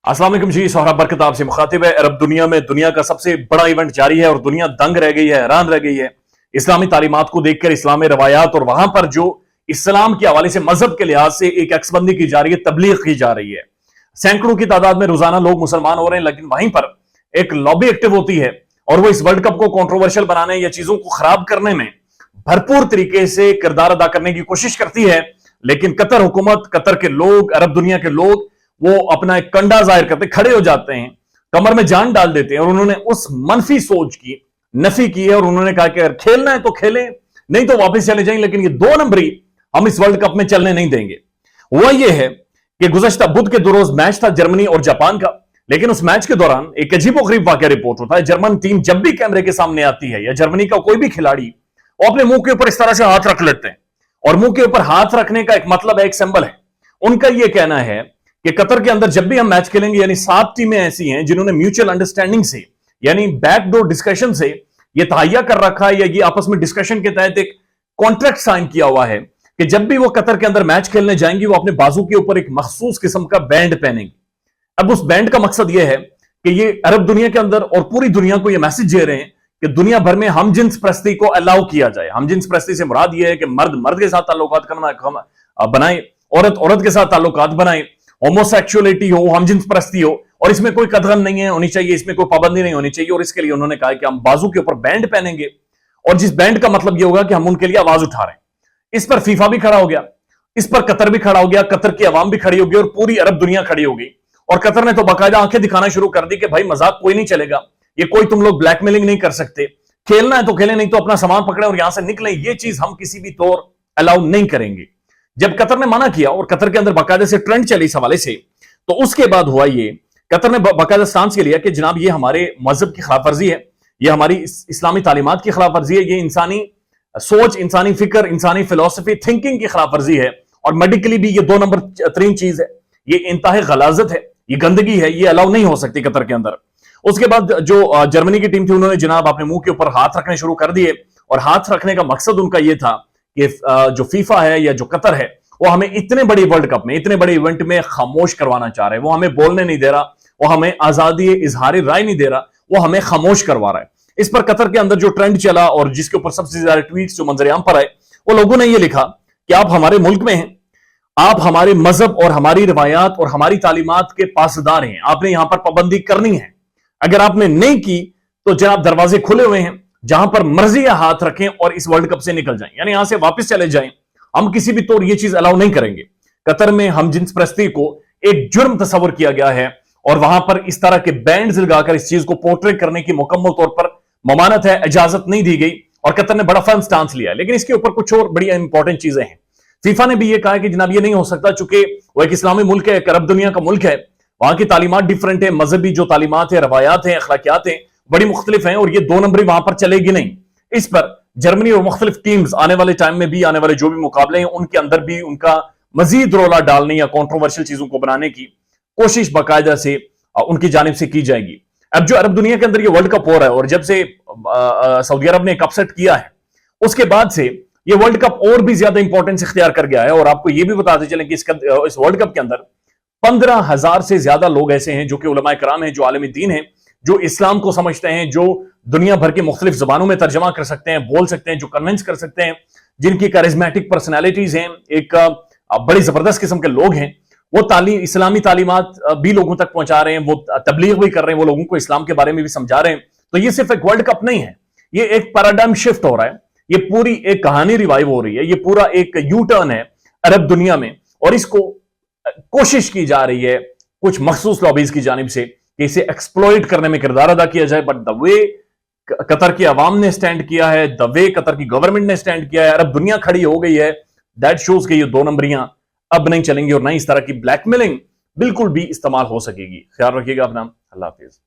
अस्सलाम वालेकुम जी। सोहराब बरकत आपसे मुखातिब है। अरब दुनिया में दुनिया का सबसे बड़ा इवेंट जारी है और दुनिया दंग रह गई है, हैरान रह गई है इस्लामी तालीमात को देखकर, इस्लामी रवायात, और वहां पर जो इस्लाम के हवाले से मजहब के लिहाज से एक अक्सबंदी की जा रही है, तबलीग की जा रही है। सैकड़ों की तादाद में रोजाना लोग मुसलमान हो रहे हैं, लेकिन वहीं पर एक लॉबी एक्टिव होती है और वो इस वर्ल्ड कप को कंट्रोवर्शियल बनाने या चीजों को खराब करने में भरपूर तरीके से किरदार अदा करने की कोशिश करती है। लेकिन कतर हुकूमत, कतर के लोग, अरब दुनिया के लोग वो अपना एक कंडा जाहिर करते, खड़े हो जाते हैं, कमर में जान डाल देते हैं और उन्होंने उस मनफी सोच की नफी की है और उन्होंने कहा कि अगर खेलना है तो खेलें, नहीं तो वापस चले जाएं, लेकिन ये दो नंबरी हम इस वर्ल्ड कप में चलने नहीं देंगे। हुआ यह है कि गुज़श्ता बुध के दो रोज मैच था जर्मनी और जापान का, लेकिन उस मैच के दौरान एक अजीबोगरीब वाकया रिपोर्ट होता है। जर्मन टीम जब भी कैमरे के सामने आती है या जर्मनी का कोई भी खिलाड़ी, वो अपने मुंह के ऊपर इस तरह से हाथ रख लेते हैं और मुंह के ऊपर हाथ रखने का एक मतलब है, एक सिंबल है। उनका यह कहना है कि कतर के अंदर जब भी हम मैच खेलेंगे, यानी 7 टीमें ऐसी हैं जिन्होंने म्यूचुअल अंडरस्टैंडिंग से, यानी बैकडोर डिस्कशन से यह तहैया कर रखा है या ये आपस में डिस्कशन के तहत एक कॉन्ट्रैक्ट साइन किया हुआ है कि जब भी वो कतर के अंदर मैच खेलने जाएंगी, वो अपने बाजू के ऊपर एक मखसूस किस्म का बैंड पहनेंगी। अब उस बैंड का मकसद यह है कि ये अरब दुनिया के अंदर और पूरी दुनिया को यह मैसेज दे रहे हैं कि दुनिया भर में हम जिन्स परस्ती को अलाउ किया जाए। हम जिन्स परस्ती से मुराद यह है कि मर्द मर्द के साथ ताल्लुकात करना बनाए, औरत औरत के साथ ताल्लुकात बनाए, होमोसेक्सुअलिटी हो, हम जिन्स परस्ती हो, और इसमें कोई कदगन नहीं है होनी चाहिए, इसमें कोई पाबंदी नहीं होनी चाहिए। और इसके लिए उन्होंने कहा कि हम बाजू के ऊपर बैंड पहनेंगे और जिस बैंड का मतलब यह होगा कि हम उनके लिए आवाज उठा रहे हैं। इस पर फीफा भी खड़ा हो गया, इस पर कतर भी खड़ा हो गया, कतर की आवाम भी खड़ी होगी और पूरी अरब दुनिया खड़ी होगी। और कतर ने तो बाकायदा आंखें दिखाना शुरू कर दी कि भाई मजाक कोई नहीं चलेगा, ये कोई तुम लोग ब्लैकमेलिंग नहीं कर सकते, खेलना है तो खेलें, नहीं तो अपना सामान पकड़े और यहां से निकलें, ये चीज हम किसी भी तौर अलाउ नहीं करेंगे। जब कतर ने मना किया और कतर के अंदर बाकायदा से ट्रेंड चली इस हवाले से, तो उसके बाद हुआ ये, कतर ने बाकायदा स्टांस के लिया कि जनाब ये हमारे मजहब की खिलाफ वर्जी है, ये हमारी इस्लामी तालीमात की खिलाफ वर्जी है, ये इंसानी सोच, इंसानी फिक्र, इंसानी फिलोसफी, थिंकिंग की खिलाफ वर्जी है, और मेडिकली भी ये 2 नंबर 3 चीज है, ये इंतहा गलाजत है, ये गंदगी है, ये अलाउ नहीं हो सकती कतर के अंदर। उसके बाद जो जर्मनी की टीम थी, उन्होंने जनाब अपने मुंह के ऊपर हाथ रखने शुरू कर दिए और हाथ रखने का मकसद उनका यह था कि जो फीफा है या जो कतर है, वो हमें इतने बड़े वर्ल्ड कप में, इतने बड़े इवेंट में खामोश करवाना चाह रहे हैं। वो हमें बोलने नहीं दे रहा, वो हमें आजादी इजहार राय नहीं दे रहा, वो हमें खामोश करवा रहा है। इस पर कतर के अंदर जो ट्रेंड चला और जिसके ऊपर सबसे ज्यादा ट्वीट्स जो मंजरेआम पर आए, वो लोगों ने ये लिखा कि आप हमारे मुल्क में हैं, आप हमारे मजहब और हमारी रिवायात और हमारी तालीमात के पासदार हैं, आपने यहां पर पाबंदी करनी है। अगर आपने नहीं की तो जनाब दरवाजे खुले हुए हैं, जहां पर मर्जी या हाथ रखें और इस वर्ल्ड कप से निकल जाएं, यानी यहां से वापस चले जाएं। हम किसी भी तौर ये चीज अलाउ नहीं करेंगे। कतर में हम जिन्स परस्ती को एक जुर्म तस्वर किया गया है और वहां पर इस तरह के बैंड्स लगाकर इस चीज को पोर्ट्रेट करने की मुकम्मल तौर पर ममानत है, इजाजत नहीं दी गई और कतर ने बड़ा फर्म स्टांस लिया है। लेकिन इसके ऊपर कुछ और बड़ी इंपॉर्टेंट चीजें हैं। फीफा ने भी ये कहा कि जनाब ये नहीं हो सकता, चूंकि वो एक इस्लामी मुल्क है, एक अरब दुनिया का मुल्क है, वहां की तालीमात डिफरेंट है, मजहबी जो तालीमात है, रवायात है, अखलाकियात है, बड़ी मुख्तलिफ हैं और ये 2 नंबरी वहां पर चलेगी नहीं। इस पर जर्मनी और मुख्तलिफ टीम्स आने वाले टाइम में भी, आने वाले जो भी मुकाबले हैं उनके अंदर भी उनका मजीद रोला डालने या कॉन्ट्रोवर्शियल चीजों को बनाने की कोशिश बाकायदा से उनकी जानिब से की जाएगी। अब जो अरब दुनिया के अंदर ये वर्ल्ड कप हो रहा है और जब से सऊदी अरब ने एक अपसेट किया है, उसके बाद से ये वर्ल्ड कप और भी ज्यादा इंपॉर्टेंस इख्तियार कर गया है। और आपको ये भी बताते चलें कि इस वर्ल्ड कप के अंदर 15,000 से ज्यादा लोग ऐसे हैं जो कि उलमाए कराम हैं, जो आलमी दीन हैं, जो इस्लाम को समझते हैं, जो दुनिया भर के मुख्तलिफ जबानों में तर्जमा कर सकते हैं, बोल सकते हैं, जो कन्विंस कर सकते हैं, जिनकी करिज्मेटिक पर्सनैलिटीज हैं, एक बड़ी जबरदस्त किस्म के लोग हैं। वो इस्लामी तालीमात भी लोगों तक पहुंचा रहे हैं, वो तबलीग भी कर रहे हैं, वो लोगों को इस्लाम के बारे में भी समझा रहे हैं। तो ये सिर्फ एक वर्ल्ड कप नहीं है, ये एक पैराडाइम शिफ्ट हो रहा है, ये पूरी एक कहानी रिवाइव हो रही है, ये पूरा एक यू टर्न है अरब दुनिया में। और इसको कोशिश की जा रही है कुछ मखसूस लॉबीज की जानिब से कि इसे एक्सप्लॉइट करने में किरदार अदा किया जाए। बट द वे कतर की आवाम ने स्टैंड किया है, द वे कतर की गवर्नमेंट ने स्टैंड किया है, अरब दुनिया खड़ी हो गई है, दैट शोज कि ये 2 नंबरियां अब नहीं चलेंगी और नहीं इस तरह की ब्लैकमेलिंग बिल्कुल भी इस्तेमाल हो सकेगी। ख्याल रखिएगा अपना। अल्लाह हाफिज।